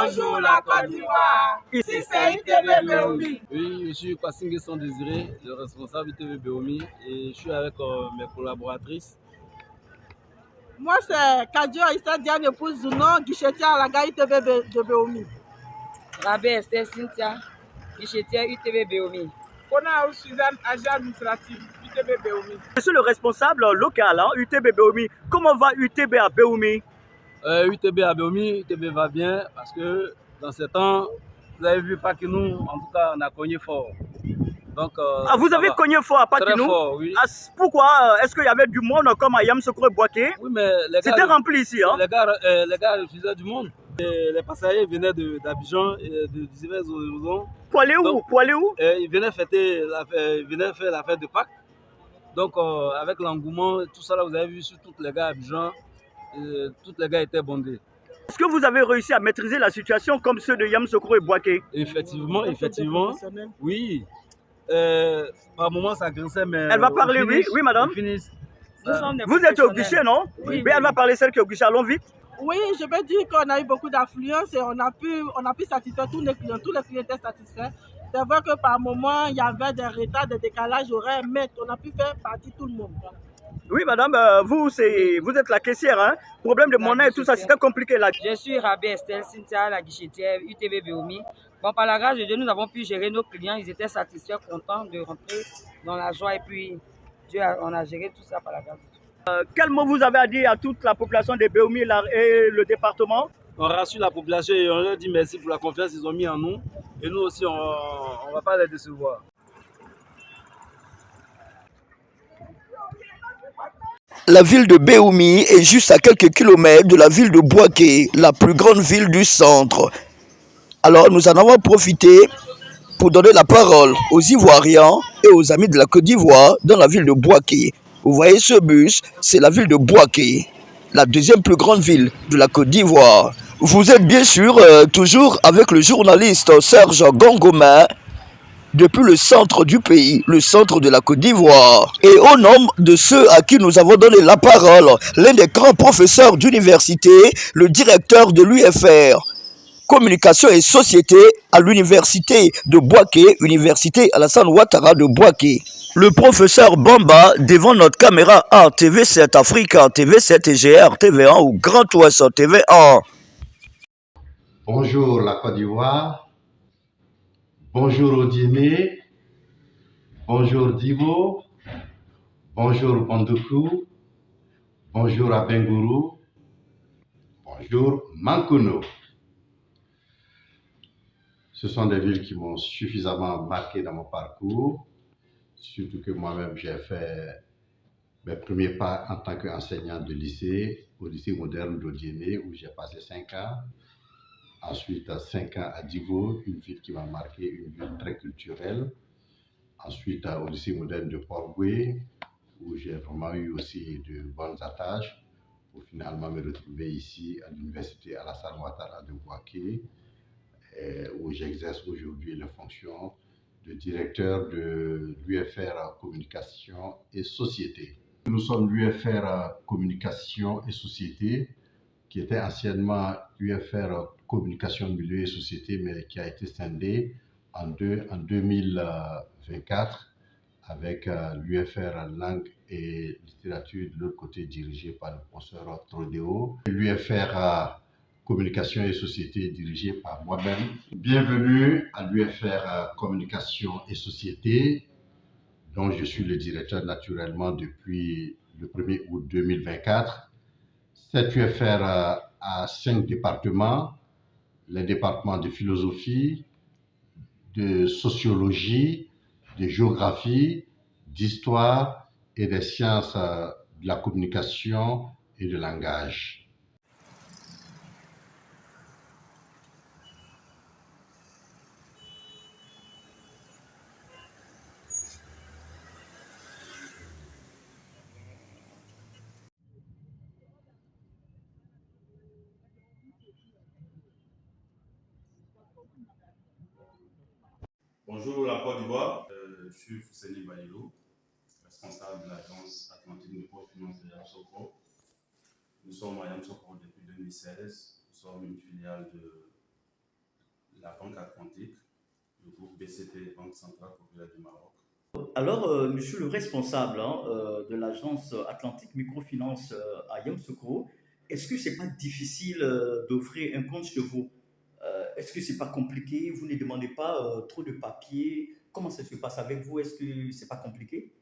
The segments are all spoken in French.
Bonjour la Côte d'Ivoire. Ici c'est ITV Beomi. Oui, je suis Kwassingé Sans Désiré, le responsable ITV Beomi, et je suis avec mes collaboratrices. Moi c'est Kadjo Issa Diane épouse Zounon, guichetière à la gare ITV de Beomi. Rabé Esther Cynthia, guichetière ITV Beomi. Kona Suzanne, agent administratif UTB Beomi. Je suis le responsable local, UTB Beomi. Comment va UTB à Beomi? UTB à Beomi, UTB va bien parce que dans ce temps, vous avez vu Pakinou, en tout cas, on a cogné fort. Donc, vous avez cogné fort à Pakinou? Très fort, oui. Pourquoi? Est-ce qu'il y avait du monde comme à Yamoussoukro Boaké? Oui, mais les gars, c'était rempli ici. Les gars refusaient du monde. Et les passagers venaient d'Abidjan et de divers horizons. Pour aller où? Ils venaient faire la fête de Pâques. Donc, avec l'engouement, tout ça, là, vous avez vu sur tous les gars à Abidjan, tous les gars étaient bondés. Est-ce que vous avez réussi à maîtriser la situation comme ceux de Yamoussoukro et Boaké? Effectivement, oui. Par moments, ça grinçait, mais... Elle va parler, oui, madame. Vous êtes au guichet, non? Oui. Mais elle va parler, celle qui est au guichet. Allons vite. Oui, je peux dire qu'on a eu beaucoup d'affluence et on a pu satisfaire tous les clients. Tous les clients étaient satisfaits. C'est vrai que par moment, il y avait des retards, des décalages horaires, mais on a pu faire partie tout le monde. Voilà. Oui, madame, vous êtes la caissière, hein? Problème de monnaie et tout ça, c'était compliqué là. Je suis Rabé Esther Cynthia, la guichetière UTV Beomi. Bon, par la grâce de Dieu, nous avons pu gérer nos clients. Ils étaient satisfaits, contents de rentrer dans la joie. Et puis, on a géré tout ça par la grâce de Dieu. Quel mot vous avez à dire à toute la population de Beomi et le département? On rassure la population et on leur dit merci pour la confiance qu'ils ont mis en nous. Et nous aussi, on ne va pas les décevoir. La ville de Beomi est juste à quelques kilomètres de la ville de Boaké, la plus grande ville du centre. Alors nous en avons profité pour donner la parole aux Ivoiriens et aux amis de la Côte d'Ivoire dans la ville de Boaké. Vous voyez ce bus, c'est la ville de Boaké, la deuxième plus grande ville de la Côte d'Ivoire. Vous êtes bien sûr toujours avec le journaliste Serge Gongoma, depuis le centre du pays, le centre de la Côte d'Ivoire. Et au nom de ceux à qui nous avons donné la parole, l'un des grands professeurs d'université, le directeur de l'UFR, Communication et Société à l'université de Boaké, Université Alassane Ouattara de Boaké. Le professeur Bamba devant notre caméra à TV7 Africa, TV7 EGR, TV1 ou Grand Ouest TV1. Bonjour la Côte d'Ivoire. Bonjour Odiemé, bonjour Divo, bonjour Bandoukou, bonjour Abengourou, bonjour Mankono. Ce sont des villes qui m'ont suffisamment marqué dans mon parcours, surtout que moi-même j'ai fait mes premiers pas en tant qu'enseignant de lycée, au lycée moderne d'Odiemé où j'ai passé 5 ans. Ensuite, 5 ans à Divo, une ville qui m'a marqué, une ville très culturelle. Ensuite, au lycée moderne de Port-Boué, où j'ai vraiment eu aussi de bonnes attaches, pour finalement me retrouver ici à l'université Alassane Ouattara de Boaké, où j'exerce aujourd'hui la fonction de directeur de l'UFR Communication et Société. Nous sommes l'UFR Communication et Société, qui était anciennement UFR Communication, Milieu et Société, mais qui a été scindé en 2024 avec l'UFR Langue et Littérature de l'autre côté, dirigé par le professeur Trodéo. L'UFR Communication et Société, dirigé par moi-même. Bienvenue à l'UFR Communication et Société, dont je suis le directeur naturellement depuis le 1er août 2024. Cette UFR a 5 départements, les départements de philosophie, de sociologie, de géographie, d'histoire et des sciences de la communication et du langage. Bonjour la Côte d'Ivoire, je suis Fousseni Balilou, responsable de l'agence Atlantique Microfinance de Yamoussoukro. Nous sommes à Yamoussoukro depuis 2016, nous sommes une filiale de la Banque Atlantique, le groupe BCP, Banque Centrale Populaire du Maroc. Alors, monsieur le responsable de l'agence Atlantique Microfinance à Yamoussoukro, est-ce que c'est pas difficile d'ouvrir un compte chez vous? Est-ce que c'est pas compliqué? Vous ne demandez pas trop de papiers? Comment ça se passe avec vous? Est-ce que c'est pas compliqué?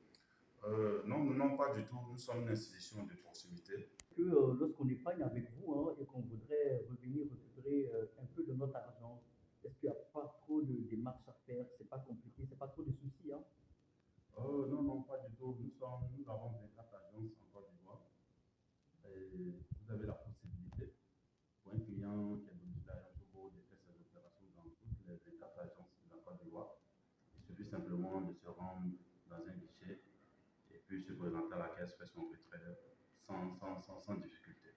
Non, pas du tout. Nous sommes une institution de proximité. Que lorsqu'on épargne avec vous et qu'on voudrait revenir récupérer un peu de notre argent, est-ce qu'il n'y a pas trop de démarches à faire? C'est pas compliqué, c'est pas trop de soucis, hein? Non, pas du tout. Nous avons 24 agences en Côte d'Ivoire. Et vous avez la possibilité, pour un client qui est domicilié à Yamoussoukro, de faire ses opérations dans toutes les 24 agences de la Côte d'Ivoire. Il suffit simplement de se rendre dans un guichet et puis se présenter à la caisse, faire son retrait sans difficulté.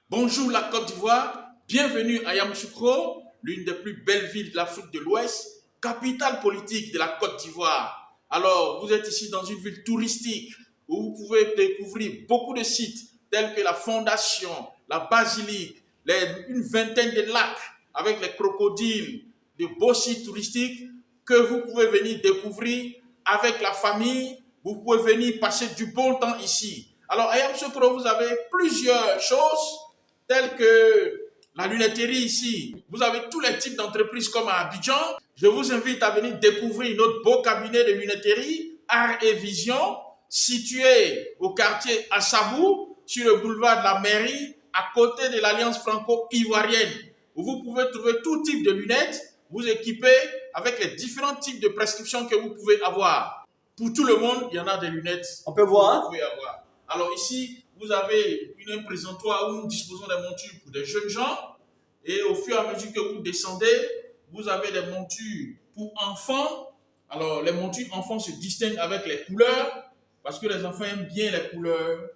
Bonjour la Côte d'Ivoire, bienvenue à Yamoussoukro, l'une des plus belles villes de l'Afrique de l'Ouest, capitale politique de la Côte d'Ivoire. Alors, vous êtes ici dans une ville touristique où vous pouvez découvrir beaucoup de sites tels que la Fondation, la Basilique, une vingtaine de lacs avec les crocodiles, de beaux sites touristiques que vous pouvez venir découvrir avec la famille. Vous pouvez venir passer du bon temps ici. Alors, à Yamoussoukro, vous avez plusieurs choses telles que la lunetterie ici. Vous avez tous les types d'entreprises comme à Abidjan. Je vous invite à venir découvrir notre beau cabinet de lunetterie Art et Vision, situé au quartier Assabou, sur le boulevard de la Mairie, à côté de l'Alliance franco-ivoirienne, où vous pouvez trouver tout type de lunettes, vous équiper avec les différents types de prescriptions que vous pouvez avoir. Pour tout le monde, il y en a des lunettes. On peut voir. Vous pouvez avoir. Alors ici, vous avez un présentoir où nous disposons des montures pour des jeunes gens. Et au fur et à mesure que vous descendez, vous avez des montures pour enfants. Alors, les montures enfants se distinguent avec les couleurs, parce que les enfants aiment bien les couleurs.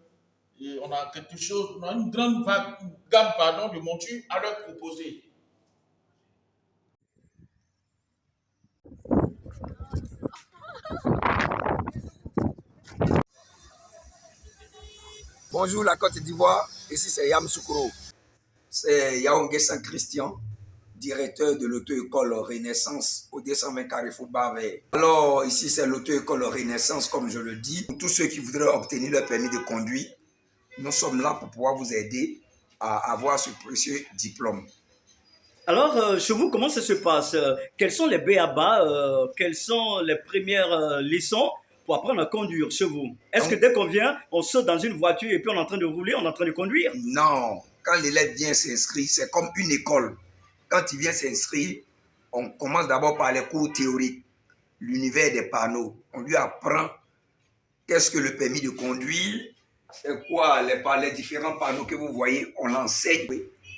Et on a quelque chose, on a une grande gamme de montures à leur proposer. Bonjour la Côte d'Ivoire, ici c'est Yamoussoukro. C'est Yaoundé Saint-Christian, directeur de l'auto-école Renaissance au 220 Carrefour Bavay. Alors ici c'est l'auto-école Renaissance, comme je le dis. Pour tous ceux qui voudraient obtenir leur permis de conduire, nous sommes là pour pouvoir vous aider à avoir ce précieux diplôme. Alors, chez vous, comment ça se passe? Quels sont les b.a.-ba, quelles sont les premières leçons pour apprendre à conduire chez vous? Est-ce que dès qu'on vient, on saute dans une voiture et puis on est en train de rouler, on est en train de conduire? Non, quand l'élève vient s'inscrire, c'est comme une école. Quand il vient s'inscrire, on commence d'abord par les cours théoriques, l'univers des panneaux. On lui apprend qu'est-ce que le permis de conduire, c'est quoi les différents panneaux que vous voyez, on l'enseigne.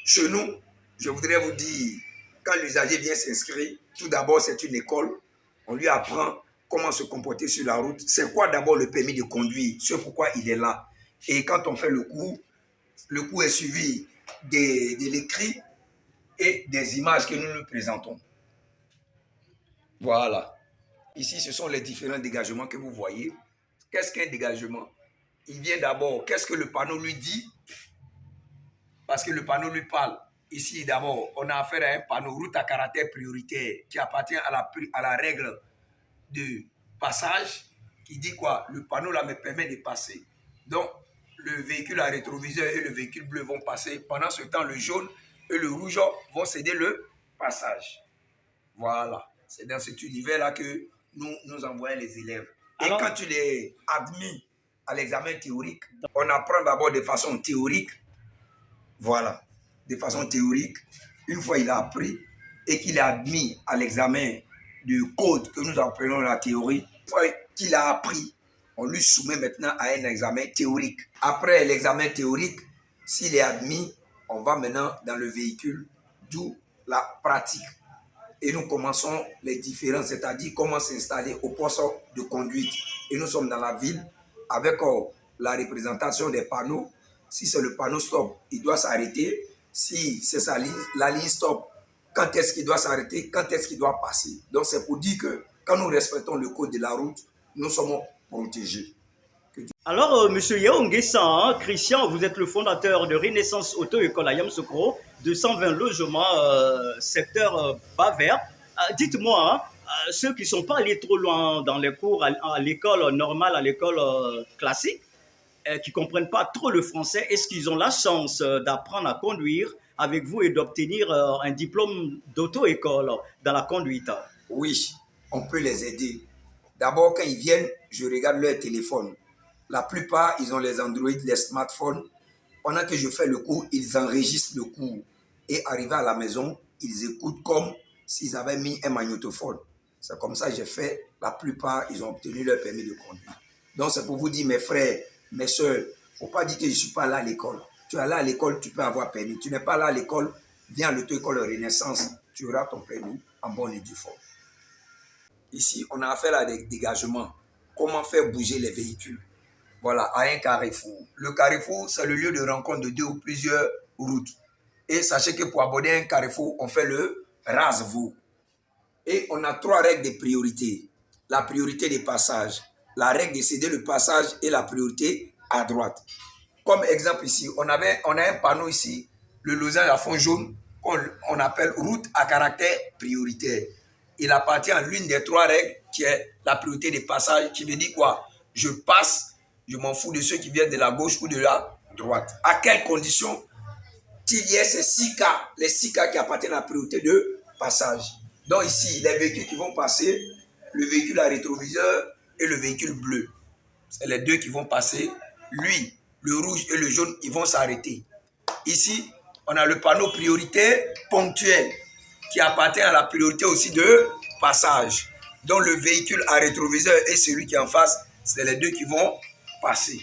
Chez nous, je voudrais vous dire, quand l'usager vient s'inscrire, tout d'abord c'est une école, on lui apprend comment se comporter sur la route. C'est quoi d'abord le permis de conduire, c'est pourquoi il est là. Et quand on fait le cours est suivi de l'écrit et des images que nous nous présentons. Voilà. Ici, ce sont les différents dégagements que vous voyez. Qu'est-ce qu'un dégagement? Il vient d'abord, qu'est-ce que le panneau lui dit? Parce que le panneau lui parle. Ici, d'abord, on a affaire à un panneau route à caractère prioritaire qui appartient à la règle de passage qui dit quoi? Le panneau là me permet de passer. Donc, le véhicule à rétroviseur et le véhicule bleu vont passer. Pendant ce temps, le jaune et le rouge vont céder le passage. Voilà. C'est dans cet univers-là que nous envoyons les élèves. Et quand tu les admis à l'examen théorique, on apprend d'abord de façon théorique. Voilà. De façon théorique. Une fois il a appris et qu'il est admis à l'examen du code que nous appelons la théorie, une fois qu'il a appris, on lui soumet maintenant à un examen théorique. Après l'examen théorique, s'il est admis, on va maintenant dans le véhicule, d'où la pratique. Et nous commençons les différences, c'est-à-dire comment s'installer au poste de conduite. Et nous sommes dans la ville avec la représentation des panneaux. Si c'est le panneau stop, il doit s'arrêter. Si c'est la ligne stop, quand est-ce qu'il doit s'arrêter, quand est-ce qu'il doit passer. Donc c'est pour dire que quand nous respectons le code de la route, nous sommes protégés. Alors, Monsieur Yeo Nguessa, hein, Christian, vous êtes le fondateur de Renaissance Auto-École à Yamsoukro, 220 logements, secteur Bas-Vert. Dites-moi, hein, ceux qui ne sont pas allés trop loin dans les cours à l'école normale, à l'école classique, qui ne comprennent pas trop le français, est-ce qu'ils ont la chance d'apprendre à conduire avec vous et d'obtenir un diplôme d'auto-école dans la conduite? Oui, on peut les aider. D'abord, quand ils viennent, je regarde leur téléphone. La plupart, ils ont les Android, les smartphones. Pendant que je fais le cours, ils enregistrent le cours. Et arrivés à la maison, ils écoutent comme s'ils avaient mis un magnétophone. C'est comme ça que j'ai fait. La plupart, ils ont obtenu leur permis de conduire. Donc, c'est pour vous dire, mes frères, mes soeurs, il ne faut pas dire que je ne suis pas là à l'école. Tu es là à l'école, tu peux avoir permis. Tu n'es pas là à l'école, viens à l'auto-école Renaissance, tu auras ton permis en bonne et due forme. Ici, on a affaire à des dégagements. Comment faire bouger les véhicules? Voilà, à un carrefour. Le carrefour, c'est le lieu de rencontre de deux ou plusieurs routes. Et sachez que pour aborder un carrefour, on fait le rase-vous. Et on a 3 règles de priorité. La priorité des passages, la règle de céder le passage et la priorité à droite. Comme exemple ici, on a un panneau ici, le losange à fond jaune, qu'on appelle route à caractère prioritaire. Il appartient à l'une des 3 règles qui est la priorité des passages, qui veut dire quoi? Je passe, je m'en fous de ceux qui viennent de la gauche ou de la droite. À quelles conditions? Qu'il y ait ces 6 cas, les 6 cas qui appartiennent à la priorité de passage. Donc ici, les véhicules qui vont passer, le véhicule à rétroviseur et le véhicule bleu. C'est les 2 qui vont passer. Lui, le rouge et le jaune, ils vont s'arrêter. Ici, on a le panneau prioritaire ponctuel qui appartient à la priorité aussi de passage. Donc le véhicule à rétroviseur et celui qui est en face, c'est les 2 qui vont passer.